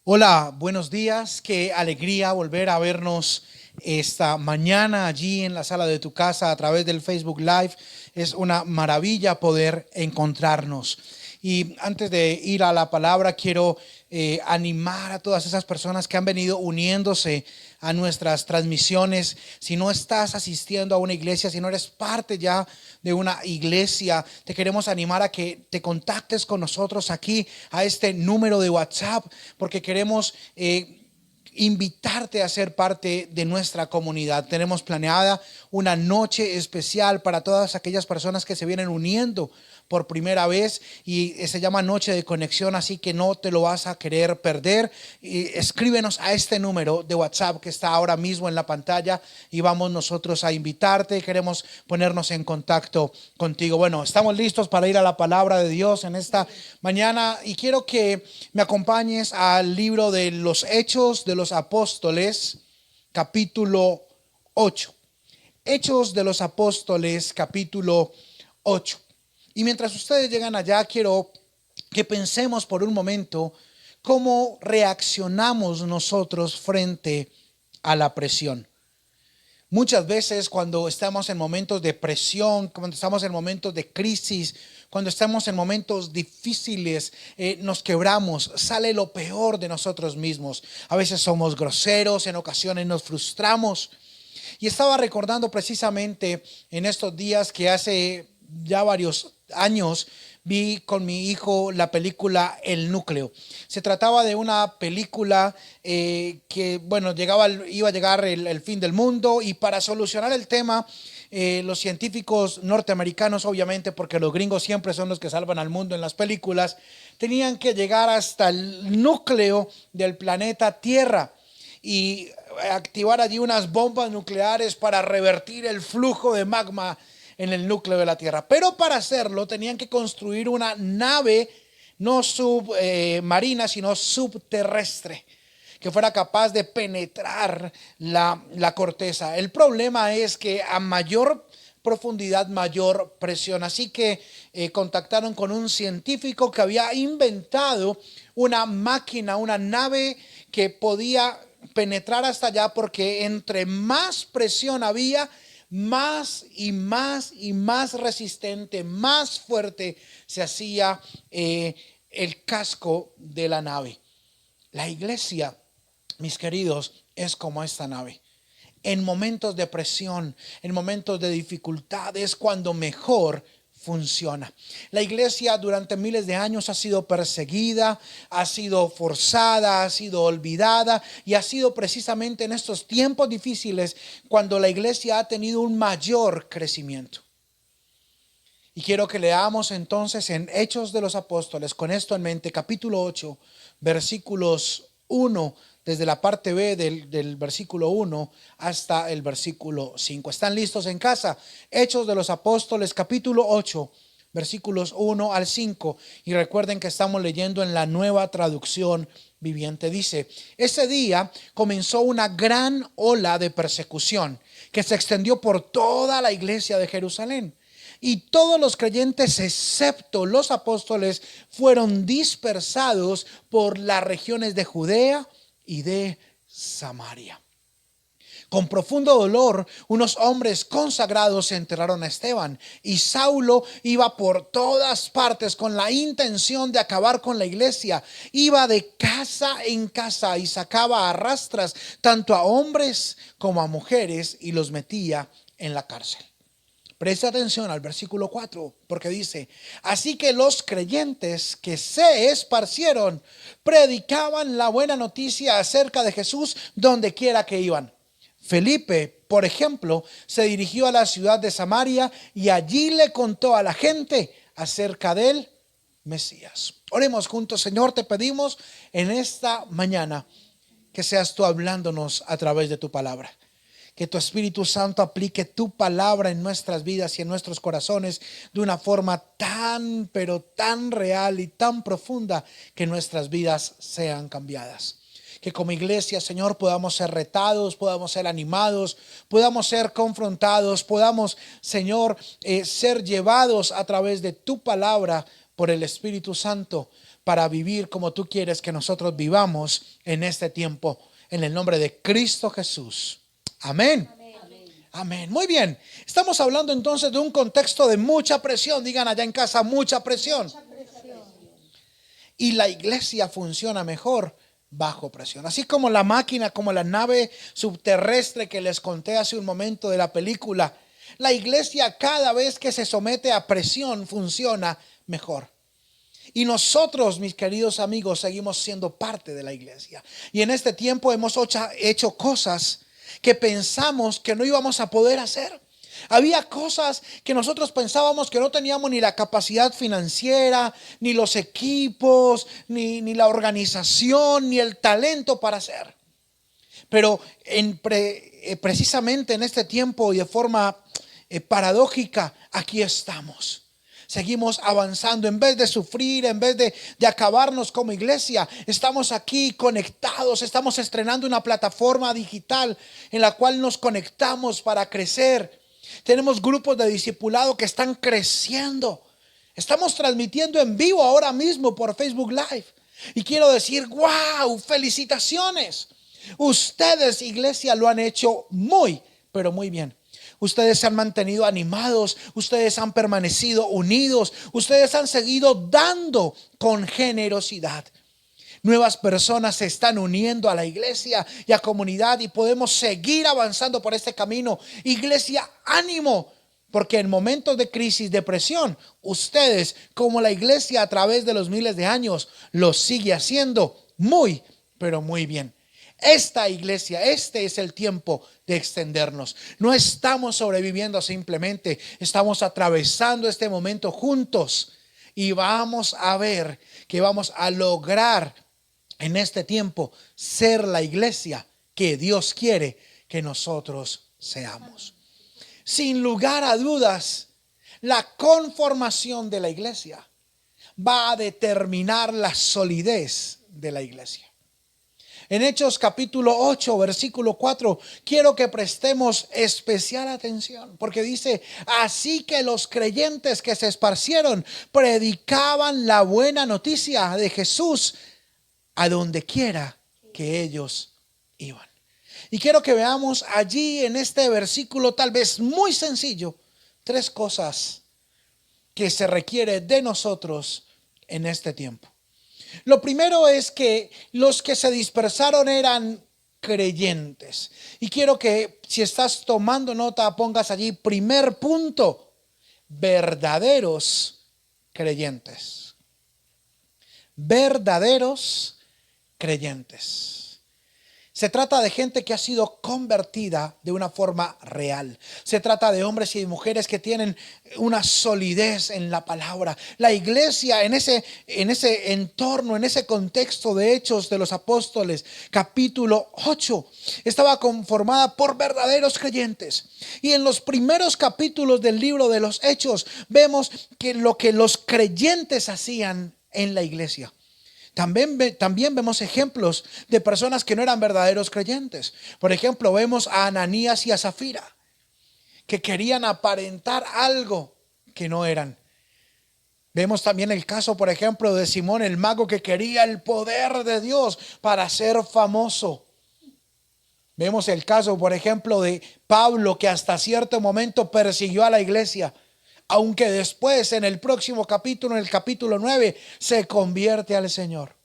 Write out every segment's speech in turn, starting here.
Hola, buenos días. Qué alegría volver a vernos esta mañana allí en la sala de tu casa a través del Facebook Live. Es una maravilla poder encontrarnos. Y antes de ir a la palabra, quiero animar a todas esas personas que han venido uniéndose a nuestras transmisiones. Si no estás asistiendo a una iglesia, si no eres parte ya de una iglesia, te queremos animar a que te contactes con nosotros aquí a este número de WhatsApp, porque queremos invitarte a ser parte de nuestra comunidad. Tenemos planeada una noche especial para todas aquellas personas que se vienen uniendo por primera vez y se llama Noche de Conexión, así que no te lo vas a querer perder. Escríbenos a este número de WhatsApp que está ahora mismo en la pantalla y vamos nosotros a invitarte. Queremos ponernos en contacto contigo. Bueno, estamos listos para ir a la palabra de Dios en esta mañana y quiero que me acompañes al libro de los Hechos de los Apóstoles, capítulo 8. Hechos de los Apóstoles, capítulo 8. Y mientras ustedes llegan allá, quiero que pensemos por un momento cómo reaccionamos nosotros frente a la presión. Muchas veces cuando estamos en momentos de presión, cuando estamos en momentos de crisis, cuando estamos en momentos difíciles, nos quebramos, sale lo peor de nosotros mismos. A veces somos groseros, en ocasiones nos frustramos. Y estaba recordando precisamente en estos días que hace ya varios años vi con mi hijo la película El Núcleo. Se trataba de una película que, bueno, iba a llegar el fin del mundo y para solucionar el tema, los científicos norteamericanos, obviamente, porque los gringos siempre son los que salvan al mundo en las películas, tenían que llegar hasta el núcleo del planeta Tierra y activar allí unas bombas nucleares para revertir el flujo de magma en el núcleo de la Tierra. Pero para hacerlo tenían que construir una nave no submarina, sino subterrestre, que fuera capaz de penetrar la corteza. El problema es que a mayor profundidad, mayor presión. Así que contactaron con un científico que había inventado una máquina, una nave que podía penetrar hasta allá, porque entre más presión había, más y más y más resistente, más fuerte se hacía el casco de la nave. La iglesia, mis queridos, es como esta nave. En momentos de presión, en momentos de dificultad, es cuando mejor funciona. La iglesia durante miles de años ha sido perseguida, ha sido forzada, ha sido olvidada, y ha sido precisamente en estos tiempos difíciles cuando la iglesia ha tenido un mayor crecimiento. Y quiero que leamos entonces en Hechos de los Apóstoles, con esto en mente, capítulo 8, versículos 1, desde la parte B del versículo 1 hasta el versículo 5. ¿Están listos en casa? Hechos de los Apóstoles, capítulo 8, versículos 1 al 5. Y recuerden que estamos leyendo en la Nueva Traducción Viviente. Dice: ese día comenzó una gran ola de persecución que se extendió por toda la iglesia de Jerusalén. Y todos los creyentes, excepto los apóstoles, fueron dispersados por las regiones de Judea y de Samaria. Con profundo dolor, unos hombres consagrados enterraron a Esteban, y Saulo iba por todas partes con la intención de acabar con la iglesia. Iba de casa en casa y sacaba a rastras tanto a hombres como a mujeres y los metía en la cárcel. Presta atención al versículo 4, porque dice: así que los creyentes que se esparcieron predicaban la buena noticia acerca de Jesús donde quiera que iban. Felipe, por ejemplo, se dirigió a la ciudad de Samaria y allí le contó a la gente acerca del Mesías. Oremos juntos. Señor, te pedimos en esta mañana que seas tú hablándonos a través de tu palabra. Que tu Espíritu Santo aplique tu palabra en nuestras vidas y en nuestros corazones de una forma tan, pero tan real y tan profunda que nuestras vidas sean cambiadas. Que como iglesia, Señor, podamos ser retados, podamos ser animados, podamos ser confrontados, podamos, Señor, ser llevados a través de tu palabra por el Espíritu Santo, para vivir como tú quieres que nosotros vivamos en este tiempo, en el nombre de Cristo Jesús. Amén. Amén. Muy bien. Estamos hablando entonces de un contexto de mucha presión. Digan allá en casa, mucha presión. Y la iglesia funciona mejor bajo presión. Así como la máquina, como la nave subterrestre que les conté hace un momento de la película, la iglesia cada vez que se somete a presión funciona mejor. Y nosotros, mis queridos amigos, seguimos siendo parte de la iglesia. Y en este tiempo hemos hecho cosas que pensamos que no íbamos a poder hacer. Había cosas que nosotros pensábamos que no teníamos ni la capacidad financiera, ni los equipos, ni la organización, ni el talento para hacer. Pero precisamente en este tiempo y de forma paradójica, aquí estamos. Seguimos avanzando. En vez de sufrir, en vez de acabarnos como iglesia, estamos aquí conectados. Estamos estrenando una plataforma digital en la cual nos conectamos para crecer. Tenemos grupos de discipulado que están creciendo. Estamos transmitiendo en vivo ahora mismo por Facebook Live. Y quiero decir, wow, felicitaciones. Ustedes, iglesia, lo han hecho muy, pero muy bien. Ustedes se han mantenido animados, ustedes han permanecido unidos, ustedes han seguido dando con generosidad. Nuevas personas se están uniendo a la iglesia y a comunidad y podemos seguir avanzando por este camino. Iglesia, ánimo, porque en momentos de crisis, de presión, ustedes como la iglesia a través de los miles de años lo sigue haciendo muy, pero muy bien. Esta iglesia, este es el tiempo de extendernos. No estamos sobreviviendo simplemente, estamos atravesando este momento juntos y vamos a ver que vamos a lograr en este tiempo ser la iglesia que Dios quiere que nosotros seamos. Sin lugar a dudas, la conformación de la iglesia va a determinar la solidez de la iglesia. En Hechos capítulo 8, versículo 4, quiero que prestemos especial atención, porque dice, así que los creyentes que se esparcieron predicaban la buena noticia de Jesús a donde quiera que ellos iban. Y quiero que veamos allí en este versículo tal vez muy sencillo, 3 cosas que se requiere de nosotros en este tiempo. Lo primero es que los que se dispersaron eran creyentes. Y quiero que si estás tomando nota pongas allí primer punto, verdaderos creyentes. Verdaderos creyentes. Se trata de gente que ha sido convertida de una forma real. Se trata de hombres y mujeres que tienen una solidez en la palabra. La iglesia en ese entorno, en ese contexto de Hechos de los Apóstoles, capítulo 8, estaba conformada por verdaderos creyentes. Y en los primeros capítulos del libro de los Hechos vemos que lo que los creyentes hacían en la iglesia. También vemos ejemplos de personas que no eran verdaderos creyentes. Por ejemplo, vemos a Ananías y a Zafira, que querían aparentar algo que no eran. Vemos también el caso, por ejemplo, de Simón el mago, que quería el poder de Dios para ser famoso. Vemos el caso, por ejemplo, de Pablo, que hasta cierto momento persiguió a la iglesia, aunque después en el próximo capítulo, en el capítulo 9, se convierte al Señor.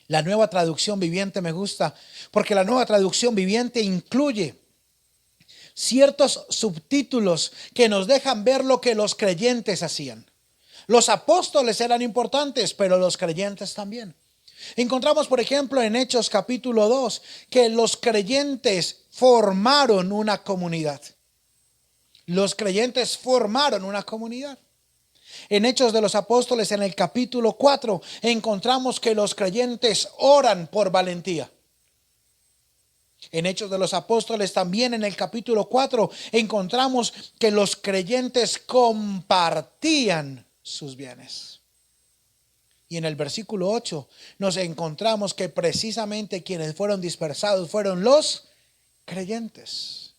La Nueva Traducción Viviente me gusta, porque la Nueva Traducción Viviente incluye ciertos subtítulos que nos dejan ver lo que los creyentes hacían. Los apóstoles eran importantes, pero los creyentes también. Encontramos, por ejemplo, en Hechos capítulo 2, que los creyentes formaron una comunidad. Los creyentes formaron una comunidad. En Hechos de los Apóstoles, en el capítulo 4, encontramos que los creyentes oran por valentía. En Hechos de los Apóstoles, también en el capítulo 4, encontramos que los creyentes compartían sus bienes. Y en el versículo 8 nos encontramos que precisamente quienes fueron dispersados fueron los creyentes.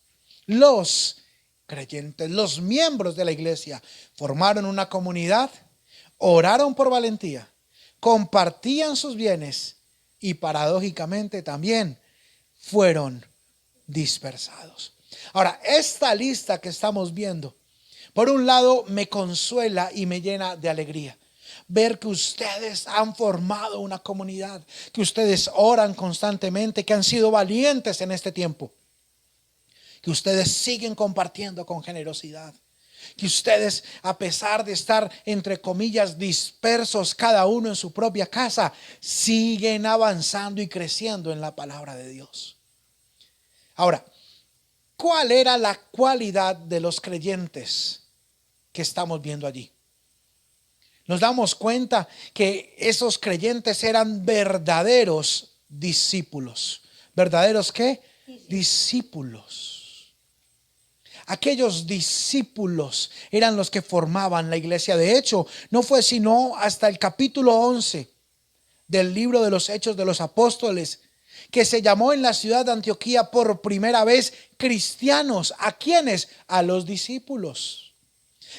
Los creyentes, los miembros de la iglesia, formaron una comunidad, oraron por valentía compartían sus bienes y paradójicamente también fueron dispersados. Ahora, esta lista que estamos viendo, por un lado me consuela y me llena de alegría. Ver que ustedes han formado una comunidad, que ustedes oran constantemente, que han sido valientes en este tiempo, que ustedes siguen compartiendo con generosidad, que ustedes, a pesar de estar entre comillas dispersos cada uno en su propia casa, siguen avanzando y creciendo en la palabra de Dios. Ahora, ¿cuál era la cualidad de los creyentes que estamos viendo allí? Nos damos cuenta que esos creyentes eran verdaderos discípulos. ¿Verdaderos qué? Discípulos. Aquellos discípulos eran los que formaban la iglesia. De hecho, no fue sino hasta el capítulo 11 del libro de los Hechos de los Apóstoles que se llamó en la ciudad de Antioquía por primera vez cristianos. ¿A quiénes? A los discípulos.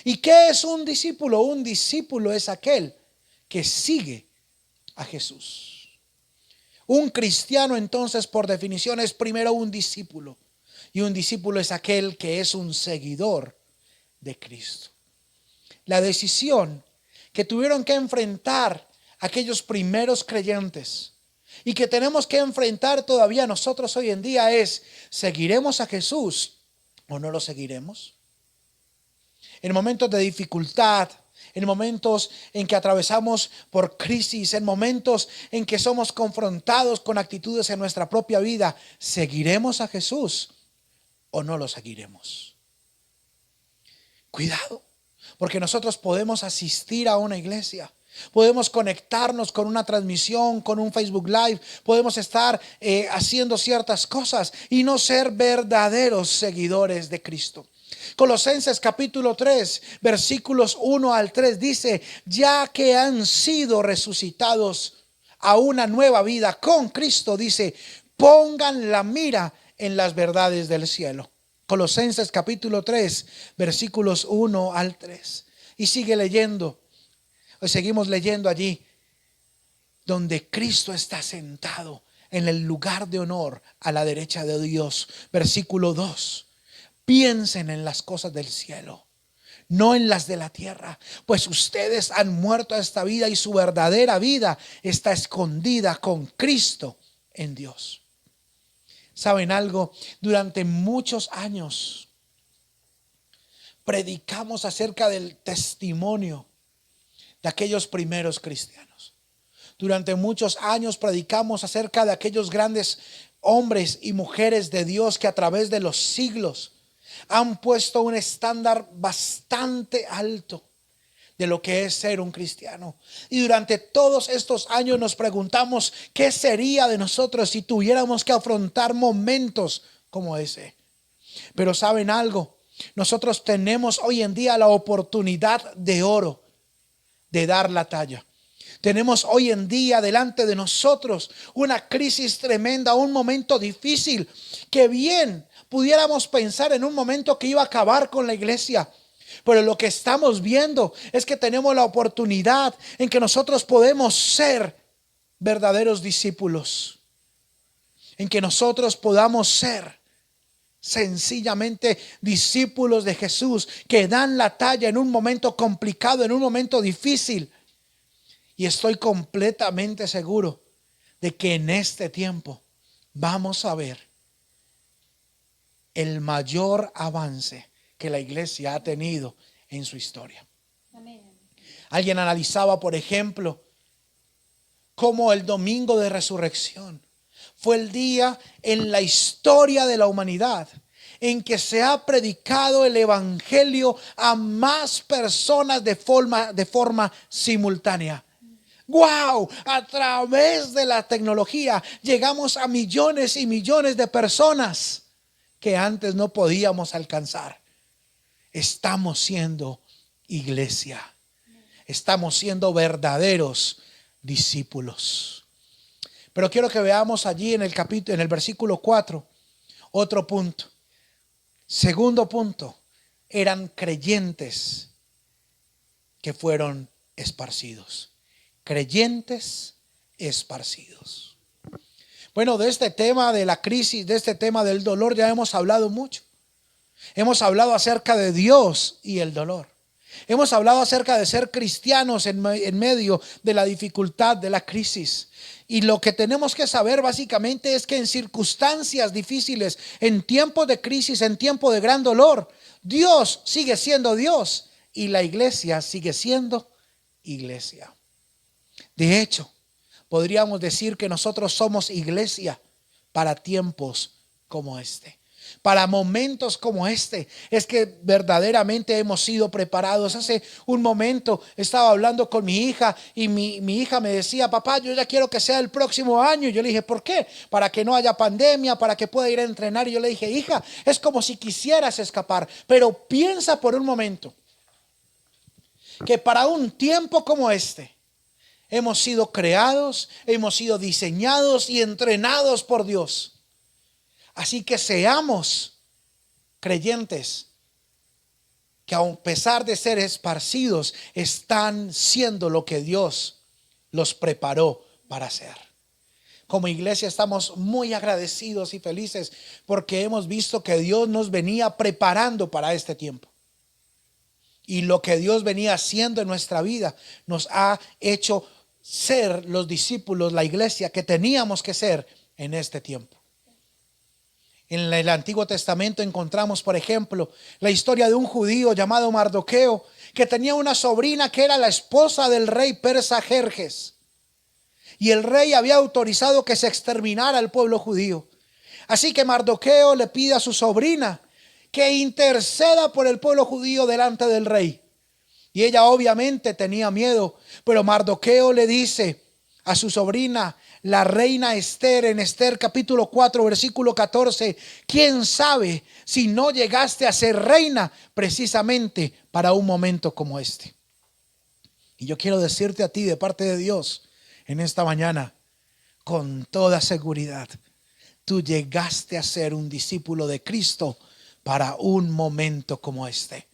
¿Y qué es un discípulo? Un discípulo es aquel que sigue a Jesús. Un cristiano, entonces, por definición, es primero un discípulo. Y un discípulo es aquel que es un seguidor de Cristo. La decisión que tuvieron que enfrentar aquellos primeros creyentes y que tenemos que enfrentar todavía nosotros hoy en día es: ¿seguiremos a Jesús o no lo seguiremos? En momentos de dificultad, en momentos en que atravesamos por crisis, en momentos en que somos confrontados con actitudes en nuestra propia vida, ¿seguiremos a Jesús o no lo seguiremos? Cuidado, porque nosotros podemos asistir a una iglesia, podemos conectarnos con una transmisión, con un Facebook Live, podemos estar haciendo ciertas cosas y no ser verdaderos seguidores de Cristo. Colosenses capítulo 3, versículos 1 al 3 dice: ya que han sido resucitados a una nueva vida con Cristo, dice, pongan la mira en las verdades del cielo. Colosenses capítulo 3, versículos 1 al 3. Y sigue leyendo. Hoy seguimos leyendo allí, donde Cristo está sentado en el lugar de honor a la derecha de Dios. Versículo 2. Piensen en las cosas del cielo, no en las de la tierra, pues ustedes han muerto a esta vida y su verdadera vida está escondida con Cristo en Dios. ¿Saben algo? Durante muchos años predicamos acerca del testimonio de aquellos primeros cristianos. Durante muchos años predicamos acerca de aquellos grandes hombres y mujeres de Dios que a través de los siglos han puesto un estándar bastante alto de lo que es ser un cristiano. Y durante todos estos años nos preguntamos qué sería de nosotros si tuviéramos que afrontar momentos como ese. Pero ¿saben algo? Nosotros tenemos hoy en día la oportunidad de oro de dar la talla. Tenemos hoy en día delante de nosotros una crisis tremenda, un momento difícil que bien pudiéramos pensar en un momento que iba a acabar con la iglesia. Pero lo que estamos viendo es que tenemos la oportunidad en que nosotros podemos ser verdaderos discípulos. En que nosotros podamos ser sencillamente discípulos de Jesús que dan la talla en un momento complicado, en un momento difícil. Y estoy completamente seguro de que en este tiempo vamos a ver el mayor avance que la iglesia ha tenido en su historia. Amén. Alguien analizaba, por ejemplo, cómo el domingo de resurrección fue el día en la historia de la humanidad en que se ha predicado el evangelio a más personas de forma simultánea. ¡Wow! A través de la tecnología llegamos a millones y millones de personas que antes no podíamos alcanzar. Estamos siendo iglesia. Estamos siendo verdaderos discípulos. Pero quiero que veamos allí en el versículo 4 otro punto. Segundo punto, eran creyentes que fueron esparcidos. creyentes esparcidos. Bueno, de este tema de la crisis, de este tema del dolor ya hemos hablado mucho. Hemos hablado acerca de Dios y el dolor. Hemos hablado acerca de ser cristianos en medio de la dificultad, de la crisis. Y lo que tenemos que saber básicamente es que en circunstancias difíciles, en tiempos de crisis, en tiempos de gran dolor, Dios sigue siendo Dios y la iglesia sigue siendo iglesia. De hecho, podríamos decir que nosotros somos iglesia para tiempos como este. Para momentos como este es que verdaderamente hemos sido preparados. Hace un momento estaba hablando con mi hija y mi hija me decía: papá, yo ya quiero que sea el próximo año. Yo le dije: ¿por qué? Para que no haya pandemia, para que pueda ir a entrenar. Y yo le dije: hija, es como si quisieras escapar, pero piensa por un momento que para un tiempo como este hemos sido creados, hemos sido diseñados y entrenados por Dios. Así que seamos creyentes que a pesar de ser esparcidos, están siendo lo que Dios los preparó para ser. Como iglesia estamos muy agradecidos y felices porque hemos visto que Dios nos venía preparando para este tiempo. Y lo que Dios venía haciendo en nuestra vida nos ha hecho ser los discípulos, la iglesia que teníamos que ser en este tiempo. En el Antiguo Testamento encontramos, por ejemplo, la historia de un judío llamado Mardoqueo, que tenía una sobrina que era la esposa del rey persa Jerjes. Y el rey había autorizado que se exterminara al pueblo judío. Así que Mardoqueo le pide a su sobrina que interceda por el pueblo judío delante del rey. Y ella obviamente tenía miedo, pero Mardoqueo le dice a su sobrina, la reina Esther, en Esther capítulo 4 versículo 14: ¿quién sabe si no llegaste a ser reina precisamente para un momento como este? Y yo quiero decirte a ti de parte de Dios en esta mañana, con toda seguridad, tú llegaste a ser un discípulo de Cristo para un momento como este.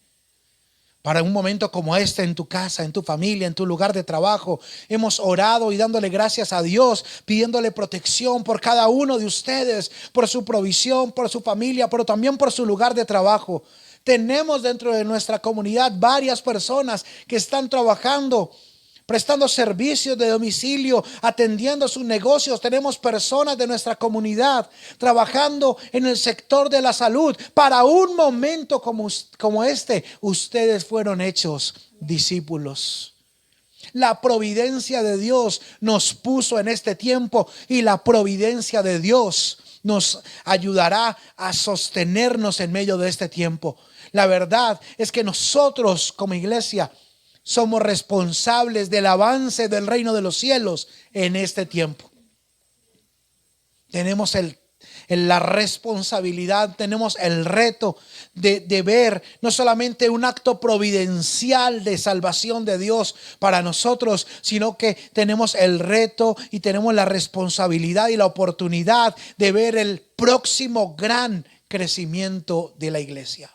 Para un momento como este, en tu casa, en tu familia, en tu lugar de trabajo. Hemos orado y dándole gracias a Dios, pidiéndole protección por cada uno de ustedes, por su provisión, por su familia, pero también por su lugar de trabajo. Tenemos dentro de nuestra comunidad varias personas que están trabajando, prestando servicios de domicilio, atendiendo sus negocios. Tenemos personas de nuestra comunidad trabajando en el sector de la salud. Para un momento como este, ustedes fueron hechos discípulos. La providencia de Dios nos puso en este tiempo y la providencia de Dios nos ayudará a sostenernos en medio de este tiempo. La verdad es que nosotros como iglesia somos responsables del avance del reino de los cielos en este tiempo. Tenemos la responsabilidad, tenemos el reto de ver no solamente un acto providencial de salvación de Dios para nosotros, sino que tenemos el reto y tenemos la responsabilidad y la oportunidad de ver el próximo gran crecimiento de la iglesia.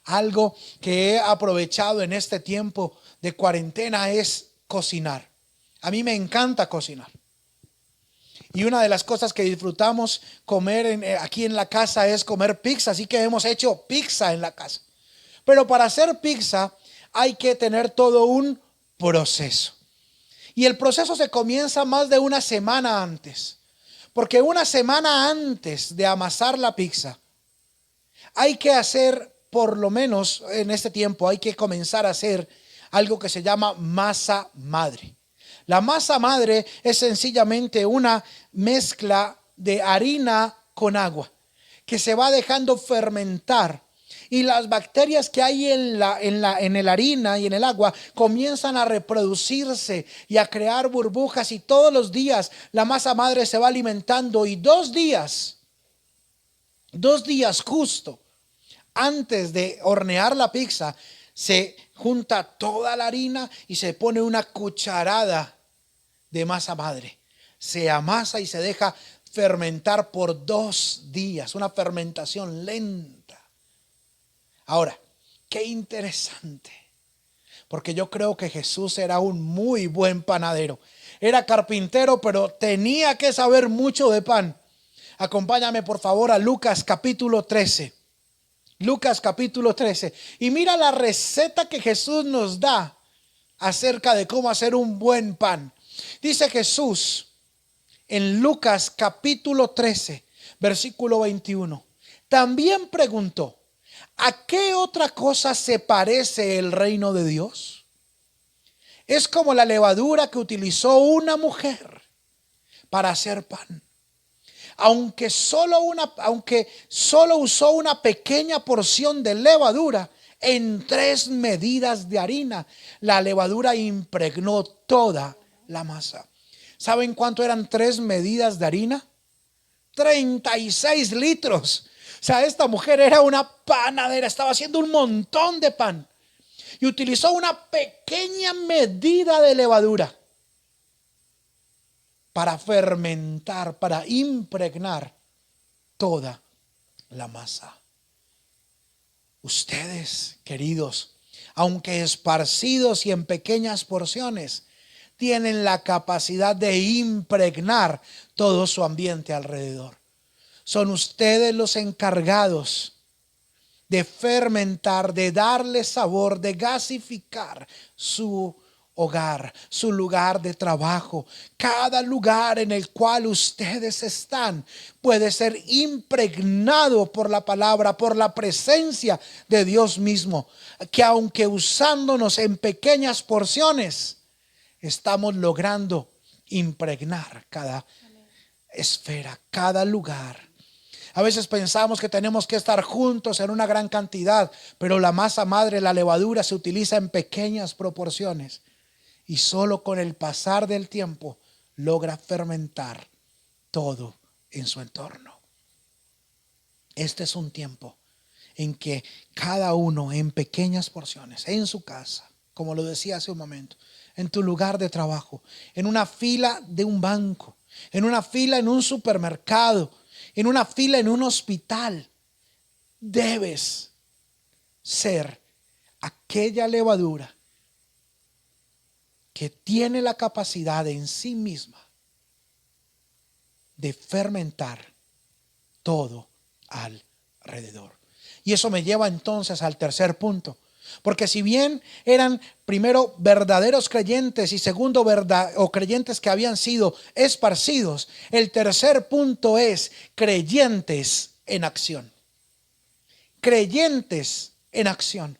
Algo que he aprovechado en este tiempo de cuarentena es cocinar. A mí me encanta cocinar. Y una de las cosas que disfrutamos comer aquí en la casa es comer pizza. Así que hemos hecho pizza en la casa. Pero para hacer pizza hay que tener todo un proceso. Y el proceso se comienza más de una semana antes. Porque una semana antes de amasar la pizza hay que hacer, por lo menos en este tiempo, hay que comenzar a hacer algo que se llama masa madre. La masa madre es sencillamente una mezcla de harina con agua que se va dejando fermentar. Y las bacterias que hay en la harina y en el agua comienzan a reproducirse y a crear burbujas. Y todos los días la masa madre se va alimentando. Y 2 días justo antes de hornear la pizza, se junta toda la harina y se pone una cucharada de masa madre. Se amasa y se deja fermentar por 2 días. Una fermentación lenta. Ahora, qué interesante. porque yo creo que Jesús era un muy buen panadero. Era carpintero, pero tenía que saber mucho de pan. Acompáñame por favor a Lucas capítulo 13. Lucas capítulo 13. Y mira la receta que Jesús nos da acerca de cómo hacer un buen pan. Dice Jesús en Lucas capítulo 13, versículo 21. También preguntó: ¿a qué otra cosa se parece el reino de Dios? Es como la levadura que utilizó una mujer para hacer pan. Aunque solo usó una pequeña porción de levadura en 3 medidas de harina, la levadura impregnó toda la masa. ¿Saben cuánto eran 3 medidas de harina? 36 litros. O sea, esta mujer era una panadera, estaba haciendo un montón de pan y utilizó una pequeña medida de levadura para fermentar, para impregnar toda la masa. Ustedes, queridos, aunque esparcidos y en pequeñas porciones, tienen la capacidad de impregnar todo su ambiente alrededor. Son ustedes los encargados de fermentar, de darle sabor, de gasificar su hogar, su lugar de trabajo. Cada lugar en el cual ustedes están puede ser impregnado por la palabra, por la presencia de Dios mismo, que aunque usándonos en pequeñas porciones, estamos logrando impregnar cada esfera, cada lugar. A veces pensamos que tenemos que estar juntos en una gran cantidad, pero la masa madre, la levadura, se utiliza en pequeñas proporciones y solo con el pasar del tiempo logra fermentar todo en su entorno. Este es un tiempo en que cada uno en pequeñas porciones, en su casa, como lo decía hace un momento, en tu lugar de trabajo, en una fila de un banco, en una fila en un supermercado, en una fila en un hospital, debes ser aquella levadura que tiene la capacidad en sí misma de fermentar todo alrededor. Y eso me lleva entonces al tercer punto. Porque si bien eran primero verdaderos creyentes y segundo creyentes que habían sido esparcidos, el tercer punto es creyentes en acción. Creyentes en acción.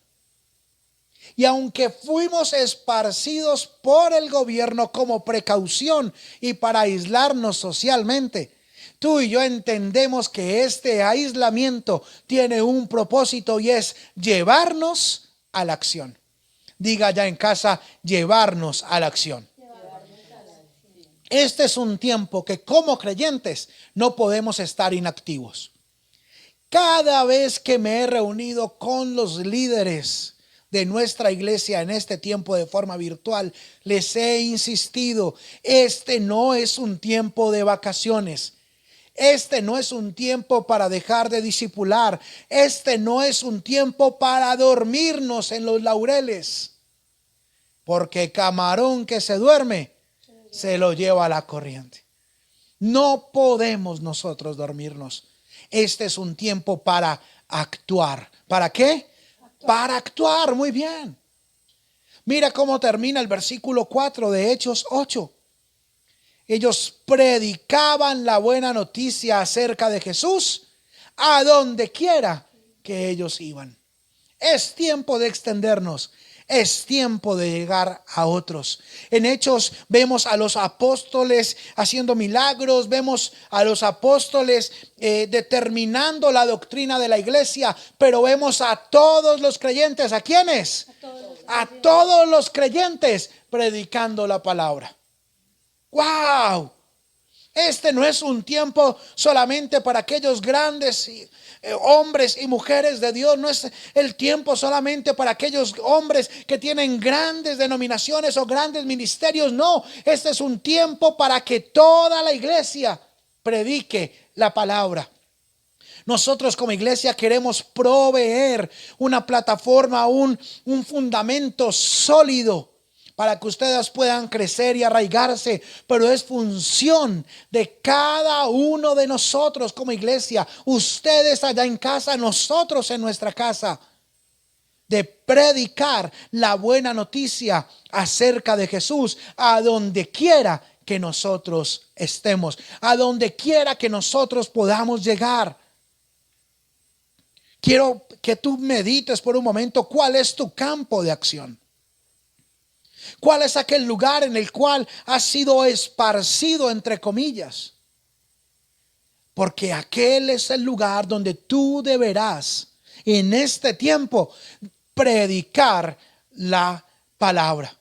Y aunque fuimos esparcidos por el gobierno como precaución y para aislarnos socialmente, tú y yo entendemos que este aislamiento tiene un propósito y es llevarnos a la acción. Diga ya en casa: llevarnos a la acción. Este es un tiempo que como creyentes no podemos estar inactivos. Cada vez que me he reunido con los líderes de nuestra iglesia en este tiempo de forma virtual, les he insistido: este no es un tiempo de vacaciones. Este no es un tiempo para dejar de discipular. Este no es un tiempo para dormirnos en los laureles. Porque camarón que se duerme, se lo lleva a la corriente. No podemos nosotros dormirnos. Este es un tiempo para actuar. ¿Para qué? Para actuar. Muy bien. Mira cómo termina el versículo 4 de Hechos 8. Ellos predicaban la buena noticia acerca de Jesús a donde quiera que ellos iban. Es tiempo de extendernos. Es tiempo de llegar a otros. En Hechos vemos a los apóstoles haciendo milagros. Vemos a los apóstoles determinando la doctrina de la iglesia. Pero vemos a todos los creyentes. ¿A quiénes? A todos los creyentes predicando la palabra. ¡Wow! Este no es un tiempo solamente para aquellos grandes hombres y mujeres de Dios. No es el tiempo solamente para aquellos hombres que tienen grandes denominaciones o grandes ministerios. No, este es un tiempo para que toda la iglesia predique la palabra. Nosotros como iglesia queremos proveer una plataforma, un fundamento sólido para que ustedes puedan crecer y arraigarse, pero es función de cada uno de nosotros como iglesia, ustedes allá en casa, nosotros en nuestra casa, de predicar la buena noticia acerca de Jesús a donde quiera que nosotros estemos, a donde quiera que nosotros podamos llegar. Quiero que tú medites por un momento cuál es tu campo de acción. ¿Cuál es aquel lugar en el cual has sido esparcido, entre comillas? Porque aquel es el lugar donde tú deberás en este tiempo predicar la palabra.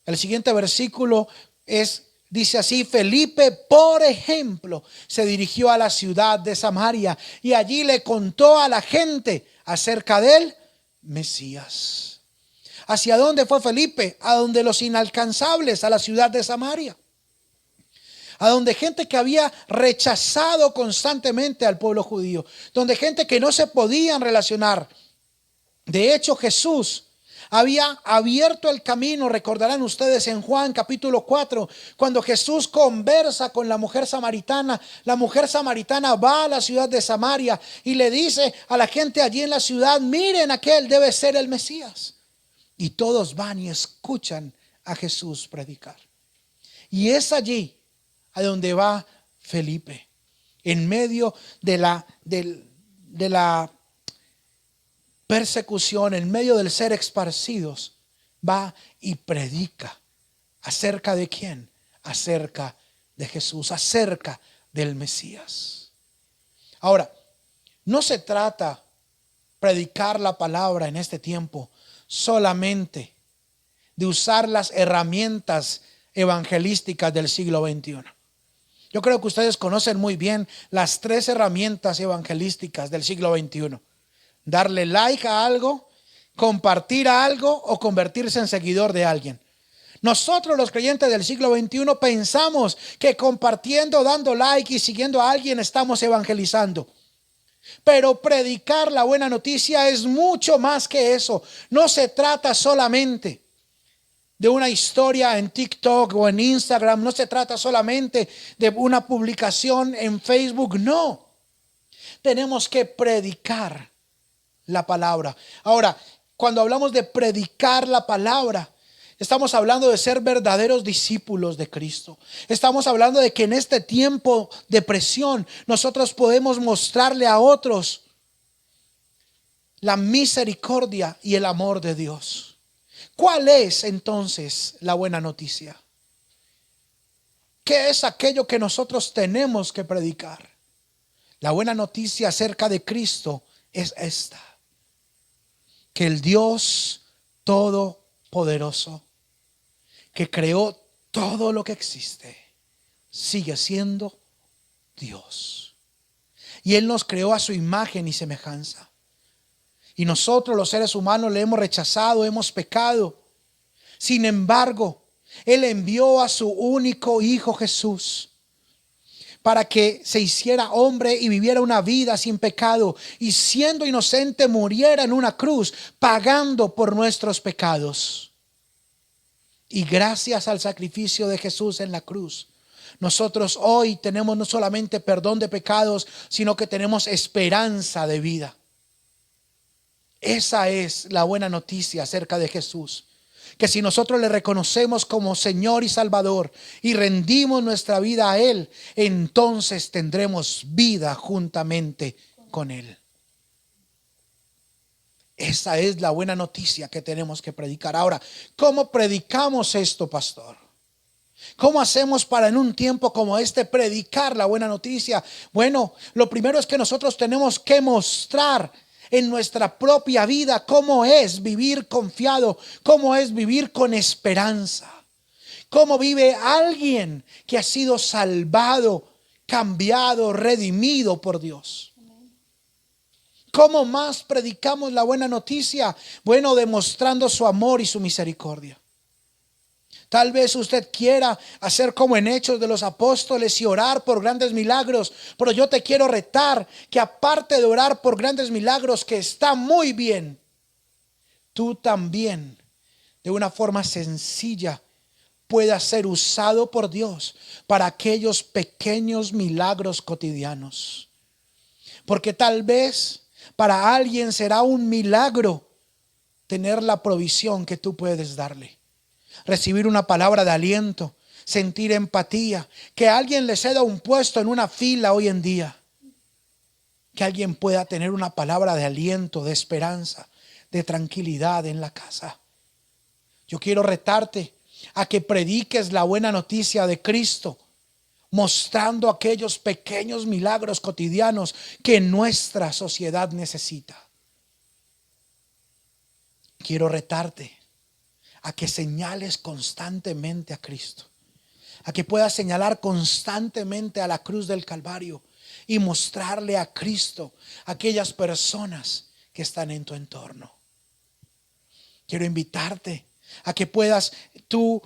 El siguiente versículo dice así: Felipe, por ejemplo, se dirigió a la ciudad de Samaria y allí le contó a la gente acerca del Mesías. ¿Hacia dónde fue Felipe? A donde los inalcanzables, a la ciudad de Samaria. A donde gente que había rechazado constantemente al pueblo judío. Donde gente que no se podían relacionar. De hecho, Jesús había abierto el camino, recordarán ustedes en Juan capítulo 4, cuando Jesús conversa con la mujer samaritana. La mujer samaritana va a la ciudad de Samaria y le dice a la gente allí en la ciudad: miren, aquel debe ser el Mesías. Y todos van y escuchan a Jesús predicar. Y es allí a donde va Felipe, en medio de la persecución, en medio del ser esparcidos, va y predica. ¿Acerca de quién? Acerca de Jesús, acerca del Mesías. Ahora, no se trata predicar la palabra en este tiempo solamente de usar las herramientas evangelísticas del siglo XXI. Yo creo que ustedes conocen muy bien las 3 herramientas evangelísticas del siglo XXI. Darle like a algo, compartir algo o convertirse en seguidor de alguien. Nosotros los creyentes del siglo XXI pensamos que compartiendo, dando like y siguiendo a alguien estamos evangelizando. Pero predicar la buena noticia es mucho más que eso. No se trata solamente de una historia en TikTok o en Instagram. No se trata solamente de una publicación en Facebook. No. Tenemos que predicar la palabra. Ahora, cuando hablamos de predicar la palabra, estamos hablando de ser verdaderos discípulos de Cristo. Estamos hablando de que en este tiempo de presión nosotros podemos mostrarle a otros la misericordia y el amor de Dios. ¿Cuál es entonces la buena noticia? ¿Qué es aquello que nosotros tenemos que predicar? La buena noticia acerca de Cristo es esta: que el Dios Todopoderoso, que creó todo lo que existe, sigue siendo Dios. Y Él nos creó a su imagen y semejanza. Y nosotros los seres humanos le hemos rechazado, hemos pecado. Sin embargo, Él envió a su único Hijo Jesús para que se hiciera hombre y viviera una vida sin pecado, y siendo inocente muriera en una cruz, pagando por nuestros pecados. Y gracias al sacrificio de Jesús en la cruz, nosotros hoy tenemos no solamente perdón de pecados, sino que tenemos esperanza de vida. Esa es la buena noticia acerca de Jesús. Que si nosotros le reconocemos como Señor y Salvador y rendimos nuestra vida a Él, entonces tendremos vida juntamente con Él. Esa es la buena noticia que tenemos que predicar. Ahora, ¿cómo predicamos esto, pastor? ¿Cómo hacemos para en un tiempo como este predicar la buena noticia? Bueno, lo primero es que nosotros tenemos que mostrar en nuestra propia vida cómo es vivir confiado, cómo es vivir con esperanza, cómo vive alguien que ha sido salvado, cambiado, redimido por Dios. ¿Cómo más predicamos la buena noticia? Bueno, demostrando su amor y su misericordia. Tal vez usted quiera hacer como en Hechos de los Apóstoles y orar por grandes milagros, pero yo te quiero retar que aparte de orar por grandes milagros, que está muy bien, tú también de una forma sencilla puedas ser usado por Dios para aquellos pequeños milagros cotidianos. Porque tal vez para alguien será un milagro tener la provisión que tú puedes darle. Recibir una palabra de aliento, sentir empatía, que alguien le ceda un puesto en una fila hoy en día. Que alguien pueda tener una palabra de aliento, de esperanza, de tranquilidad en la casa. Yo quiero retarte a que prediques la buena noticia de Cristo, mostrando aquellos pequeños milagros cotidianos que nuestra sociedad necesita. Quiero retarte a que señales constantemente a Cristo, a que puedas señalar constantemente a la cruz del Calvario y mostrarle a Cristo a aquellas personas que están en tu entorno. Quiero invitarte a que puedas tú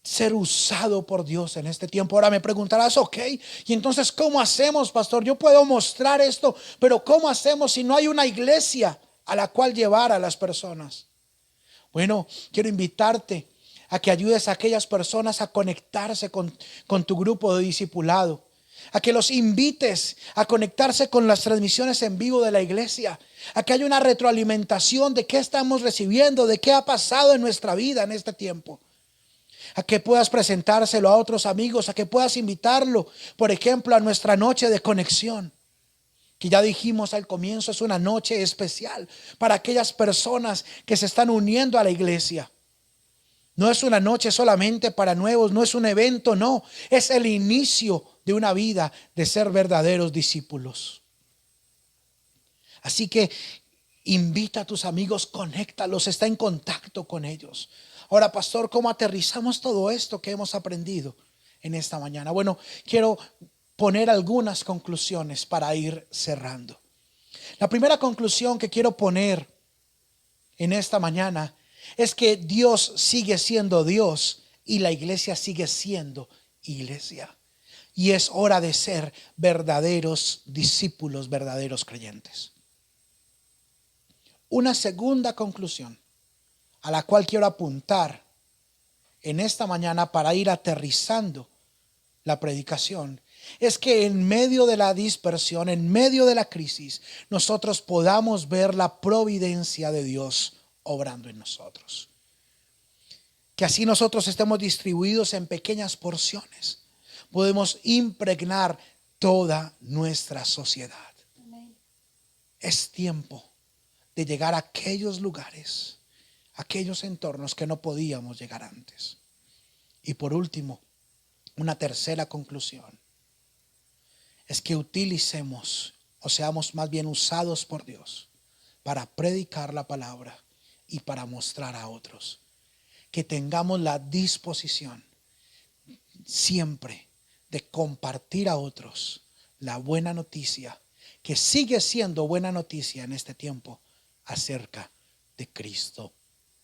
ser usado por Dios en este tiempo. Ahora me preguntarás, ok, y entonces ¿cómo hacemos, pastor? Yo puedo mostrar esto, pero ¿cómo hacemos si no hay una iglesia a la cual llevar a las personas? Bueno, quiero invitarte a que ayudes a aquellas personas a conectarse con tu grupo de discipulado, a que los invites a conectarse con las transmisiones en vivo de la iglesia, a que haya una retroalimentación de qué estamos recibiendo, de qué ha pasado en nuestra vida en este tiempo, a que puedas presentárselo a otros amigos, a que puedas invitarlo, por ejemplo, a nuestra noche de conexión, que ya dijimos al comienzo, es una noche especial para aquellas personas que se están uniendo a la iglesia. No es una noche solamente para nuevos, no es un evento, no, es el inicio de una vida de ser verdaderos discípulos. Así que invita a tus amigos, conéctalos, está en contacto con ellos. Ahora, pastor, ¿cómo aterrizamos todo esto que hemos aprendido en esta mañana? Bueno, quiero poner algunas conclusiones para ir cerrando. La primera conclusión que quiero poner en esta mañana es que Dios sigue siendo Dios y la iglesia sigue siendo iglesia. Y es hora de ser verdaderos discípulos, verdaderos creyentes. Una segunda conclusión a la cual quiero apuntar en esta mañana para ir aterrizando la predicación es que en medio de la dispersión, en medio de la crisis, nosotros podamos ver la providencia de Dios obrando en nosotros. Que así nosotros estemos distribuidos en pequeñas porciones, podemos impregnar toda nuestra sociedad. Es tiempo de llegar a aquellos lugares, aquellos entornos que no podíamos llegar antes. Y por último, una tercera conclusión es que utilicemos o seamos más bien usados por Dios para predicar la palabra y para mostrar a otros. Que tengamos la disposición siempre de compartir a otros la buena noticia, que sigue siendo buena noticia en este tiempo, acerca de Cristo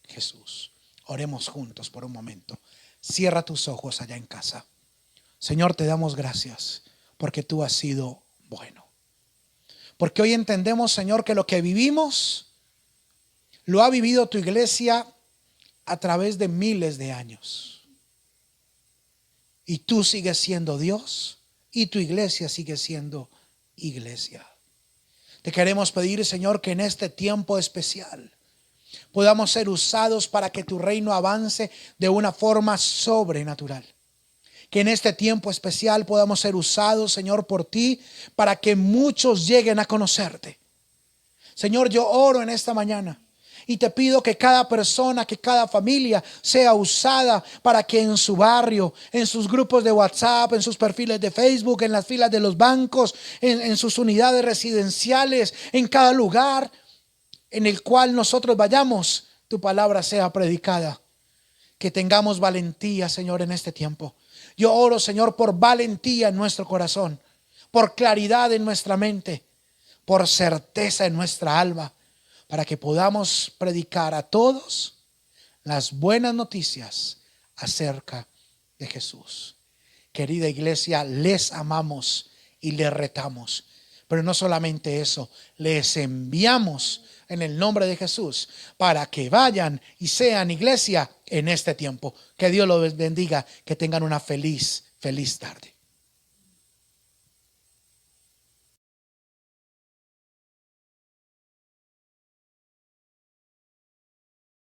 Jesús. Oremos juntos por un momento. Cierra tus ojos allá en casa. Señor, te damos gracias porque tú has sido bueno. Porque hoy entendemos, Señor, que lo que vivimos lo ha vivido tu iglesia a través de miles de años. Y tú sigues siendo Dios y tu iglesia sigue siendo iglesia. Te queremos pedir, Señor, que en este tiempo especial podamos ser usados para que tu reino avance de una forma sobrenatural. Que en este tiempo especial podamos ser usados, Señor, por ti para que muchos lleguen a conocerte. Señor, yo oro en esta mañana y te pido que cada persona, que cada familia sea usada para que en su barrio, en sus grupos de WhatsApp, en sus perfiles de Facebook, en las filas de los bancos, en sus unidades residenciales, en cada lugar en el cual nosotros vayamos, tu palabra sea predicada. Que tengamos valentía, Señor, en este tiempo. Yo oro, Señor, por valentía en nuestro corazón, por claridad en nuestra mente, por certeza en nuestra alma, para que podamos predicar a todos las buenas noticias acerca de Jesús. Querida iglesia, les amamos y les retamos. Pero no solamente eso, les enviamos en el nombre de Jesús para que vayan y sean iglesia en este tiempo. Que Dios los bendiga, que tengan una feliz tarde.